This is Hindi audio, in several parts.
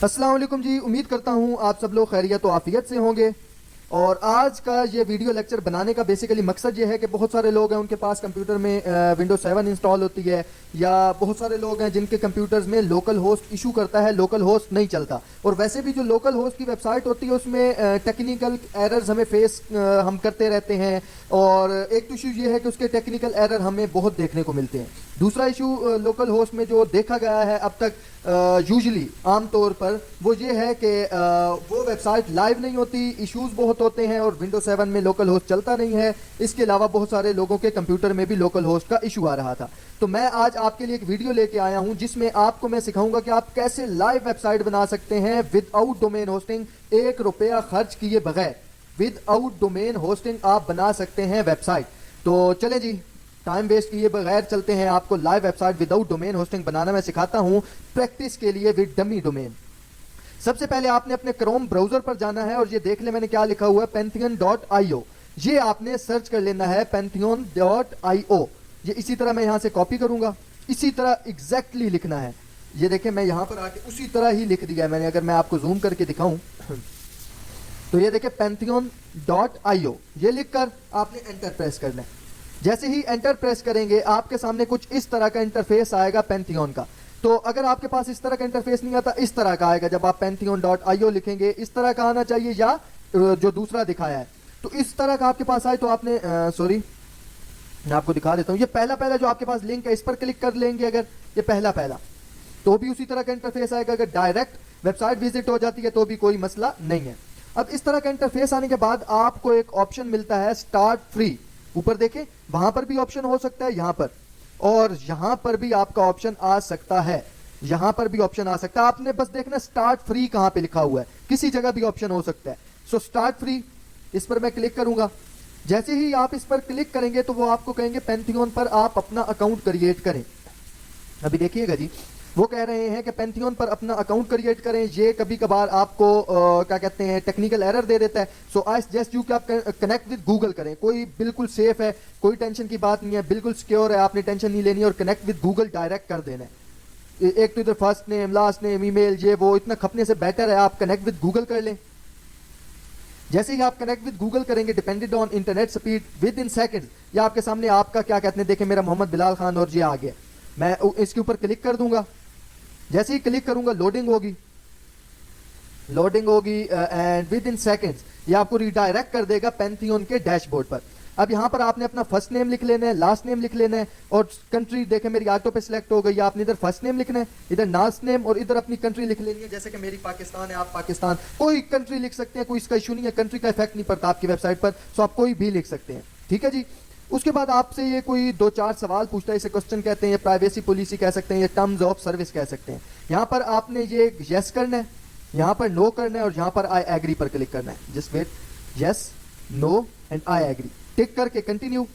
अस्सलाम वालेकुम जी, उम्मीद करता हूँ आप सब लोग खैरियत और आफियत से होंगे। और आज का ये वीडियो लेक्चर बनाने का बेसिकली मकसद ये है कि बहुत सारे लोग हैं उनके पास कंप्यूटर में विंडोज 7 इंस्टॉल होती है, या बहुत सारे लोग हैं जिनके कंप्यूटर्स में लोकल होस्ट इशू करता है, लोकल होस्ट नहीं चलता। और वैसे भी जो लोकल होस्ट की वेबसाइट होती है उसमें टेक्निकल एरर्स हमें फेस हम करते रहते हैं। और एक तो इशू ये है कि उसके टेक्निकल एरर हमें बहुत देखने को मिलते हैं। दूसरा इशू लोकल होस्ट में जो देखा गया है अब तक यूजुअली आमतौर पर वो ये है कि वो वेबसाइट लाइव नहीं होती, इश्यूज बहुत होते हैं और विंडोज 7 में लोकल होस्ट चलता नहीं है। इसके अलावा बहुत सारे लोगों के कंप्यूटर में भी लोकल होस्ट का इशू आ रहा था। तो मैं आज आपके लिए एक वीडियो लेके आया हूं जिसमें आपको मैं सिखाऊंगा कि आप कैसे लाइव वेबसाइट बना सकते हैं विदाउट डोमेन होस्टिंग, 1 रुपया खर्च किए बगैर विदाउट डोमेन होस्टिंग आप बना सकते हैं वेबसाइट। तो चलें जी, टाइम वेस्ट किए बगैर चलते हैं, आपको live website without domain hosting बनाना मैं सिखाता हूं प्रैक्टिस के लिए विद डमी डोमेन। सबसे पहले आपने अपने क्रोम ब्राउजर पर जाना है और ये देख ले मैंने क्या लिखा हुआ है, pantheon.io। ये आपने सर्च कर लेना है pantheon.io। ये इसी तरह मैं यहां से कॉपी करूंगा, इसी तरह एग्जैक्टली लिखना है। ये देखें मैं यहां पर आके उसी तरह ही लिख दिया है मैंने। अगर मैं आपको जूम करके दिखाऊं तो ये देखें pantheon.io, ये लिखकर आपने एंटर प्रेस करना है। जैसे ही एंटर प्रेस करेंगे आपके सामने कुछ इस तरह का इंटरफेस आएगा पैंथियन का। तो अगर आपके पास इस तरह का इंटरफेस नहीं आता, इस तरह का आएगा। जब आप pantheon.io लिखेंगे इस तरह का आना चाहिए, या जो दूसरा दिखाया है तो इस तरह का आपके पास आए तो आपने सॉरी मैं आपको दिखा देता हूं। ये पहला जो आपके पास लिंक है इस पर क्लिक कर लेंगे अगर, ये पहला तो भी उसी तरह का इंटरफेस आएगा। अगर डायरेक्ट वेबसाइट विजिट हो जाती है तो भी कोई मसला नहीं है। अब इस तरह का इंटरफेस आने के बाद आपको एक ऑप्शन मिलता है स्टार्ट फ्री। ऊपर देखें, वहां पर भी ऑप्शन हो सकता है, यहां पर और यहां पर भी आपका ऑप्शन आ सकता है, यहां पर भी ऑप्शन आ सकता है। आपने बस देखना स्टार्ट फ्री कहां पे लिखा हुआ है, किसी जगह भी ऑप्शन हो सकता है। सो स्टार्ट फ्री, इस पर मैं क्लिक करूंगा। जैसे ही आप इस पर क्लिक करेंगे तो वो आपको कहेंगे पैंथियन पर आप अपना अकाउंट क्रिएट करें। अभी देखिएगा जी, वो कह रहे हैं कि पैंथियन पर अपना अकाउंट क्रिएट करें। ये कभी कभार आपको क्या कहते हैं टेक्निकल एरर दे देता है। सो आई सजेस्ट यू कि आप कनेक्ट विद गूगल करें। कोई बिल्कुल सेफ है, कोई टेंशन की बात नहीं है, बिल्कुल सिक्योर है, आपने टेंशन नहीं लेनी और कनेक्ट विद गूगल डायरेक्ट कर देना है। एक तो इधर first name last name email ये वो इतना खपने से बेटर है आप कनेक्ट विद गूगल कर लें। जैसे ही आप कनेक्ट विद गूगल करेंगे, depended on internet speed with in seconds, ये आपके सामने आपका क्या कहते हैं, देखें मेरा मोहम्मद बिलाल खान और ये आ गया। मैं इसके ऊपर क्लिक कर दूंगा। जैसे ही क्लिक करूंगा लोडिंग होगी एंड विद इन सेकंड्स ये आपको रिडायरेक्ट कर देगा पैंथियन के डैशबोर्ड पर। अब यहां पर आपने अपना फर्स्ट नेम लिख लेना है, लास्ट नेम लिख लेना है और कंट्री देखें मेरी ऑटो पे सिलेक्ट हो गई। आपने इधर फर्स्ट नेम लिखना है, इधर लास्ट नेम और इधर अपनी कंट्री लिख लेनी है। जैसे कि मेरी पाकिस्तान है, आप पाकिस्तान, कोई कंट्री लिख सकते हैं, कोई इसका इशू नहीं है, कंट्री का इफेक्ट नहीं पड़ता आपकी वेबसाइट पर। सो आप कोई भी लिख सकते हैं, ठीक है जी। उसके बाद आपसे ये कोई 2-4 सवाल पूछता है, इसे क्वेश्चन कहते हैं, ये प्राइवेसी पॉलिसी कह सकते हैं, ये टर्म्स ऑफ सर्विस कह सकते हैं। यहां पर आपने ये यस करना है, यहां पर नो करना है और यहां पर आई एग्री पर क्लिक करना है। Just wait, yes no and I agree, tick करके कंटिन्यू।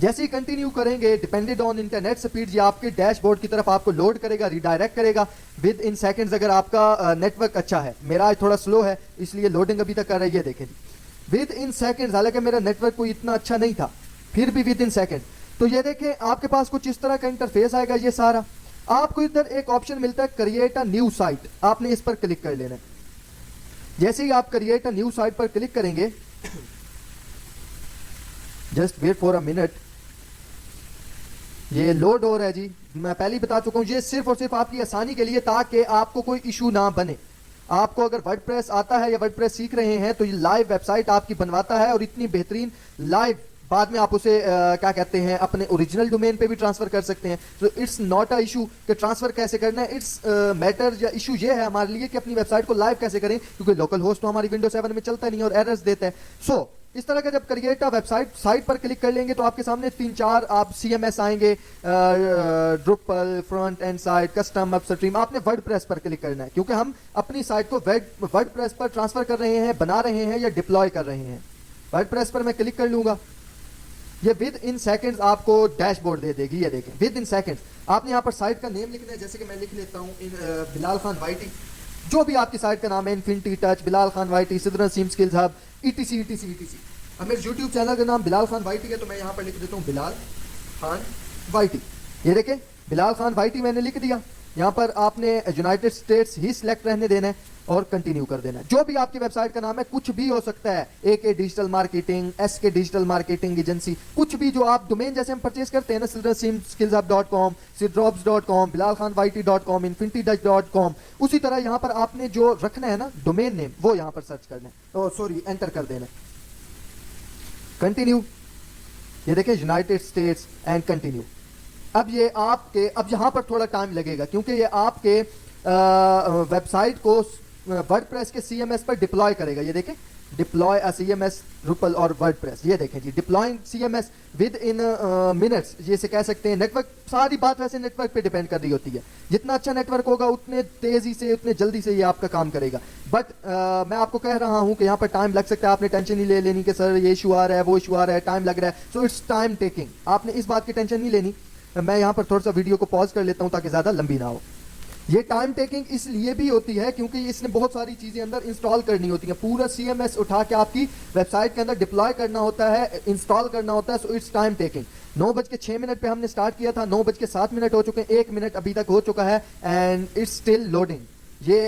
जैसे ही कंटिन्यू करेंगे, डिपेंडेड ऑन इंटरनेट स्पीड, ये आपके डैशबोर्ड की तरफ आपको लोड करेगा, रिडायरेक्ट करेगा विद इन सेकंड्स। अगर आपका नेटवर्क अच्छा है, मेरा आज थोड़ा स्लो है इसलिए लोडिंग अभी तक कर रही है, देखें विद इन सेकंड्स। हालांकि मेरा नेटवर्क कोई इतना अच्छा नहीं था, फिर भी विद इन सेकंड। तो ये देखें आपके पास कुछ इस तरह का इंटरफेस आएगा। ये सारा आपको इधर एक ऑप्शन मिलता है क्रिएट अ न्यू साइट, आपने इस पर क्लिक कर लेना है। जैसे ही आप क्रिएट अ न्यू साइट पर क्लिक करेंगे, just wait for a minute, ये लोड हो रहा है जी। मैं पहले ही बता चुका हूं ये सिर्फ और सिर्फ आपकी आसानी के लिए, ताकि आपको कोई इशू ना बने। आपको अगर वर्डप्रेस आता है या वर्डप्रेस सीख रहे हैं तो ये लाइव वेबसाइट आपकी बनवाता है और इतनी बेहतरीन लाइव, बाद में आप उसे क्या कहते हैं अपने ओरिजिनल डोमेन पे भी ट्रांसफर कर सकते हैं। तो इट्स नॉट अ इशू कि ट्रांसफर कैसे करना है, इट्स मैटर या इशू ये है हमारे लिए कि अपनी वेबसाइट को लाइव कैसे करें, क्योंकि लोकल होस्ट तो हमारी विंडोज 7 में चलता नहीं और एरर्स देता है। सो इस तरह का जब क्रिएट अ वेबसाइट साइट पर क्लिक कर लेंगे तो आपके सामने 3-4 आप CMS आएंगे, Drupal, front end site, custom, upstream. आपने वर्डप्रेस पर क्लिक करना है क्योंकि हम अपनी साइट को वर्डप्रेस पर ट्रांसफर कर रहे हैं, बना रहे हैं या डिप्लॉय कर रहे हैं। वर्डप्रेस पर मैं क्लिक कर लूंगा, ये विद इन सेकंड्स आपको डैशबोर्ड दे देगी। ये देखें विद इन सेकंड्स आपने यहाँ पर साइट का नेम लिखना है। जैसे कि मैं लिख लेता हूँ बिलाल खान वाईटी, जो भी आपकी साइट का नाम है, infinity touch, Bilal Khan YT, Sidra seam skills hub, ETC। अब मेरे यूट्यूब चैनल का नाम बिलाल खान वाईटी है तो मैं यहाँ पर लिख देता हूँ बिलाल खान वाईटी। ये देखें बिलाल खान वाईटी मैंने लिख दिया। यहाँ पर आपने यूनाइटेड स्टेट्स ही सिलेक्ट रहने देना है और कंटिन्यू कर देना है। जो भी आपकी वेबसाइट का नाम है, कुछ भी हो सकता है, AK digital marketing, SK digital marketing agency, कुछ भी जो आप डोमेन जैसे हम परचेज करते हैं ना, skillshub.com, sidrops.com, bilalkhanwhitey.com, infinitydutch.com, उसी तरह यहाँ पर आपने जो रखना है ना डोमेन नेम, वो यहाँ पर सर्च करना है, सॉरी एंटर कर देना है। कंटिन्यू, ये देखिए यूनाइटेड स्टेट्स एंड कंटिन्यू। अब ये आपके, अब यहाँ पर थोड़ा टाइम लगेगा क्योंकि ये आपके वेबसाइट को वर्डप्रेस के CMS पर डिप्लॉय करेगा। ये देखें, डिप्लॉय CMS Drupal और वर्डप्रेस, ये देखें जी, deploying CMS within minutes, जैसे कह सकते हैं। नेटवर्क, सारी बात वैसे नेटवर्क पे डिपेंड कर रही होती है, जितना अच्छा नेटवर्क होगा उतने तेजी से, उतने जल्दी से ये आपका काम करेगा। बट मैं आपको कह रहा हूं कि यहाँ पर टाइम लग सकता है, आपने टेंशन नहीं ले लेनी कि सर ये इशू आ रहा है, वो इशू आ रहा है, टाइम लग रहा है, सो इट्स टाइम टेकिंग, आपने इस बात की टेंशन नहीं लेनी। मैं यहाँ पर थोड़ा सा वीडियो को पॉज कर लेता हूँ ताकि ज्यादा लंबी ना हो। ये टाइम टेकिंग इसलिए भी होती है क्योंकि इसने बहुत सारी चीजें अंदर इंस्टॉल करनी होती हैं, पूरा CMS उठा के आपकी वेबसाइट के अंदर डिप्लॉय करना होता है, इंस्टॉल करना होता है, सो इट्स टाइम टेकिंग। 9:06 पे हमने स्टार्ट किया था, 9:07 हो चुके हैं, 1 मिनट अभी तक हो चुका है एंड इट्स स्टिल लोडिंग। ये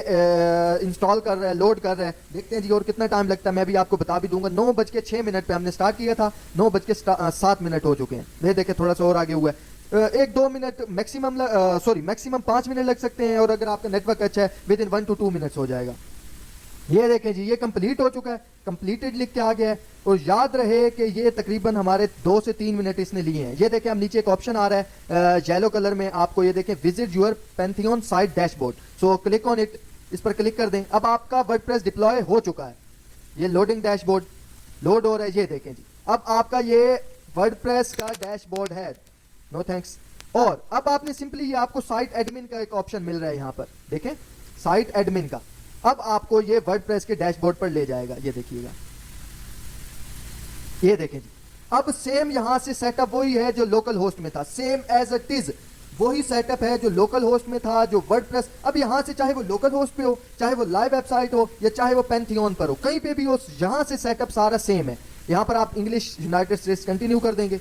इंस्टॉल कर रहा है, लोड कर रहा है, देखते हैं जी और कितना टाइम लगता है, मैं भी आपको बता भी दूंगा। 9:06 पे हमने स्टार्ट किया था, 9:07 हो चुके हैं। ये देखें थोड़ा सा और आगे हुआ है, 1-2 मिनट मैक्सिमम, मैक्सिमम 5 मिनट लग सकते हैं, और अगर आपका नेटवर्क अच्छा है विद इन 1 to 2 मिनट्स हो जाएगा। ये देखें जी, ये कंप्लीट हो चुका है, कंप्लीटेड लिख के आ गया है। और याद रहे कि ये तकरीबन हमारे 2 से 3 मिनट इसने लिए हैं। ये देखें, अब नीचे एक ऑप्शन आ रहा है येलो कलर में, आपको ये देखें, visit your Pantheon site dashboard, so click on it, इस पर क्लिक कर दें। अब आपका वर्डप्रेस डिप्लॉय हो चुका है, ये लोडिंग डैशबोर्ड लोड हो रहा है। ये देखें जी, अब आपका ये वर्डप्रेस का डैशबोर्ड है, नो थैंक्स। और अब आपने सिंपली, ये आपको साइट एडमिन का एक ऑप्शन मिल रहा है यहाँ पर, देखें साइट एडमिन का। अब आपको ये वर्डप्रेस के डैशबोर्ड पर ले जाएगा, ये देखिएगा, ये देखें जी। अब सेम यहां से सेटअप वही है जो लोकल होस्ट में था, सेम एज इट इज वही सेटअप है जो लोकल होस्ट में था, जो वर्डप्रेस। अब यहां से चाहे वो लोकल होस्ट पे हो, चाहे वो लाइव वेबसाइट हो, या चाहे वो पैंथियन पर हो, कहीं पे भी हो, यहां से सेटअप सारा सेम है। यहां पर आप इंग्लिश यूनाइटेड स्टेट्स कंटिन्यू कर देंगे।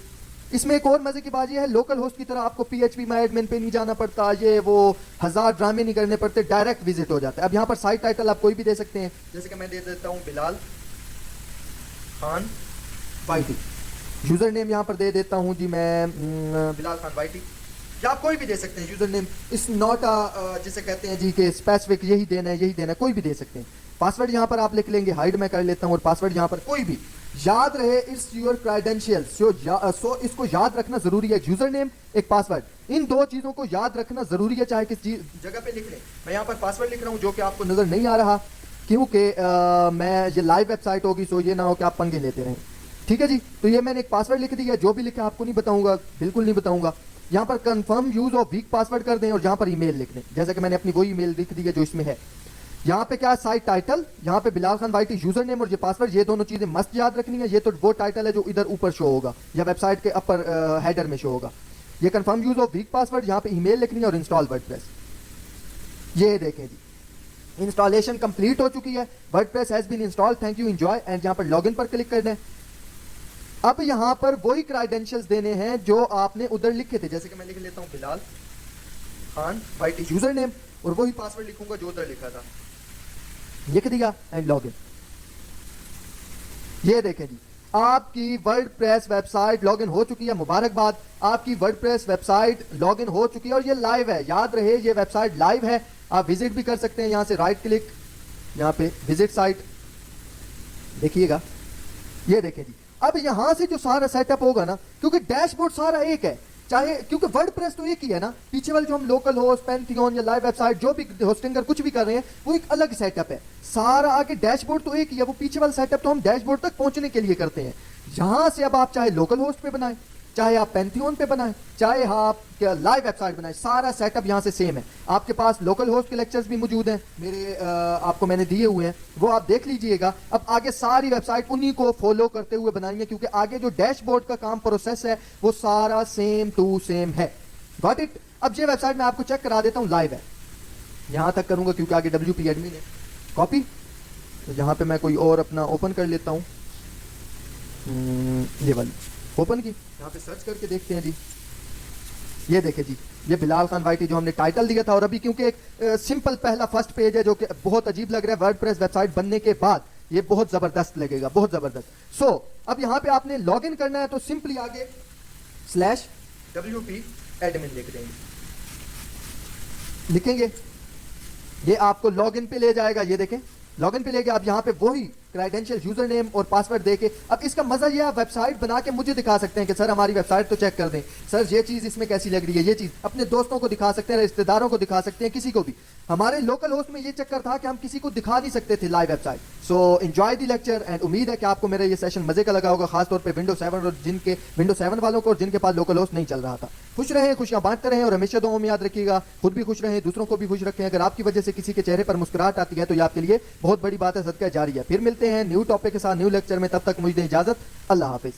इसमें एक और मजे की बात यह है, लोकल होस्ट की तरह आपको PHP माई एडमिन पे नहीं जाना पड़ता, ये वो 1000 ड्रामे नहीं करने पड़ते, डायरेक्ट विजिट हो जाता है। अब यहाँ पर साइट टाइटल आप कोई भी दे सकते हैं, जैसे कि मैं दे देता हूँ बिलाल खान वाइटी, यूजर नेम यहाँ पर दे देता हूँ जी मैं बिलाल खान वाइटी, या आप कोई भी दे सकते हैं। यूजर नेम इस नॉट जिसे कहते हैं जी कि स्पेसिफिक यही देना है, यही देना है, कोई भी दे सकते हैं। पासवर्ड यहाँ पर आप लिख लेंगे, हाइड मैं कर लेता हूँ, और पासवर्ड यहाँ पर कोई भी, याद रहे इट्स योर क्रेडेंशियल्स, सो इसको याद रखना जरूरी है। यूजर नेम, एक पासवर्ड, इन दो चीजों को याद रखना जरूरी है, चाहे किस जगह पे लिख लें। मैं यहाँ पर पासवर्ड लिख रहा हूँ जो कि आपको नजर नहीं आ रहा, क्योंकि मैं ये लाइव वेबसाइट होगी, सो ये ना हो कि आप पंगे लेते रहें, ठीक है जी। तो ये मैंने एक पासवर्ड लिख दिया, जो भी लिखा आपको नहीं बताऊंगा, बिल्कुल नहीं बताऊंगा। यहाँ पर confirm use of week password कर दें, और यहाँ पर ईमेल लिख दें, जैसे कि मैंने अपनी वही ईमेल लिख दी है जो इसमें है। यहाँ पे क्या साइट टाइटल, यहाँ पे बिलाल खान वाइटी यूजर नेम और ये पासवर्ड, ये दोनों चीजें मस्त याद रखनी है। ये तो वो टाइटल है जो इधर ऊपर शो होगा या वेबसाइट के अपर हेडर में शो होगा। ये confirm use of week password, यहाँ पे ईमेल लिखनी है, और इंस्टॉल वर्डप्रेस। ये देखें जी, इंस्टॉलेशन कंप्लीट हो चुकी है, WordPress has been installed, thank you, enjoy, and यहाँ पर लॉगिन पर क्लिक कर दें। अब यहाँ पर वही क्रेडेंशियल्स देने हैं जो आपने उधर लिखे थे, जैसे कि मैं लिख लेता हूँ बिलाल खान वाइटी यूजर नेम, और वही पासवर्ड लिखूंगा जो उधर लिखा था, लिख दिया एंड लॉगिन। ये देखें जी, आपकी वर्डप्रेस वेबसाइट लॉगिन हो चुकी है, मुबारकबाद, आपकी वर्डप्रेस वेबसाइट लॉगिन हो चुकी है, और ये लाइव है। याद रहे ये वेबसाइट लाइव है, आप विजिट भी कर सकते हैं, यहां से राइट क्लिक, यहां पे विजिट साइट, देखिएगा, ये देखें जी। अब यहां से जो सारा सेटअप होगा ना, क्योंकि डैशबोर्ड सारा एक है, चाहे, क्योंकि वर्डप्रेस तो एक ही है ना, पीछे वाले जो हम लोकल होस्ट, पैंथियन या लाइव वेबसाइट जो भी होस्टिंगर कुछ भी कर रहे हैं, वो एक अलग सेटअप है। सारा आगे डैशबोर्ड तो एक ही है, वो पीछे वाला सेटअप तो हम डैशबोर्ड तक पहुंचने के लिए करते हैं। यहां से अब आप चाहे लोकल होस्ट पे बनाएं, चाहे आप पैंथियन पे बनाएं, चाहे आप लाइव वेबसाइट बनाएं, सारा सेटअप यहां से सेम है। आपके पास लोकल होस्ट के लेक्चर्स भी मौजूद हैं, मेरे आपको मैंने दिए हुए हैं, वो आप देख लीजिएगा। अब आगे सारी वेबसाइट उन्हीं को फॉलो करते हुए बनाएंगे, क्योंकि आगे जो डैशबोर्ड का काम प्रोसेस है वो सारा सेम टू सेम है। Got it. अब ये वेबसाइट मैं आपको चेक करा देता हूं, लाइव है, यहां तक करूंगा क्योंकि आगे WP एडमिन है। कॉपी, तो यहां पे मैं कोई और अपना ओपन कर लेता हूं, ये वाली ओपन की, यहाँ पे सर्च करके देखते हैं जी। ये देखे जी, ये बिलाल खान वाइटी जो हमने टाइटल दिया था, और अभी क्योंकि एक सिंपल पहला फर्स्ट पेज है जो कि बहुत अजीब लग रहा है, वर्डप्रेस वेबसाइट बनने के बाद ये बहुत जबरदस्त लगेगा, बहुत जबरदस्त। सो अब यहाँ पे आपने लॉग इन करना है, तो सिंपली आगे /wp admin लिख देंगे, लिखेंगे, ये आपको लॉग इन पे ले जाएगा। ये देखें लॉग इन पे लेके आप यहाँ पे वही क्राइडेंशियल यूजर नेम और पासवर्ड देके, अब इसका मजा ये आप वेबसाइट बना के मुझे दिखा सकते हैं कि सर हमारी वेबसाइट तो चेक कर दें, सर ये चीज इसमें कैसी लग रही है, ये चीज अपने दोस्तों को दिखा सकते हैं, रिश्तेदारों को दिखा सकते हैं, किसी को भी। हमारे लोकल होस्ट में ये चक्कर था कि हम किसी को दिखा नहीं सकते थे live website. So enjoy the lecture and उम्मीद है कि आपको मेरा ये सेशन मजे का लगा होगा, खासतौर पर विंडो 7 और जिनके विंडो 7 वालों को और जिनके पास लोकल होस्ट नहीं चल रहा था। खुश रहें, खुशियां बांटते रहें और हमेशा दुआओं में याद रखिएगा, खुद भी खुश रहें, दूसरों को भी खुश रखें। अगर आपकी वजह से किसी के चेहरे पर मुस्कुराहट आती है तो ये आपके लिए बहुत बड़ी बात है, सदका जारी है। फिर मिलते हैं न्यू टॉपिक के साथ न्यू लेक्चर में, तब तक मुझे इजाजत, अल्लाह हाफिज।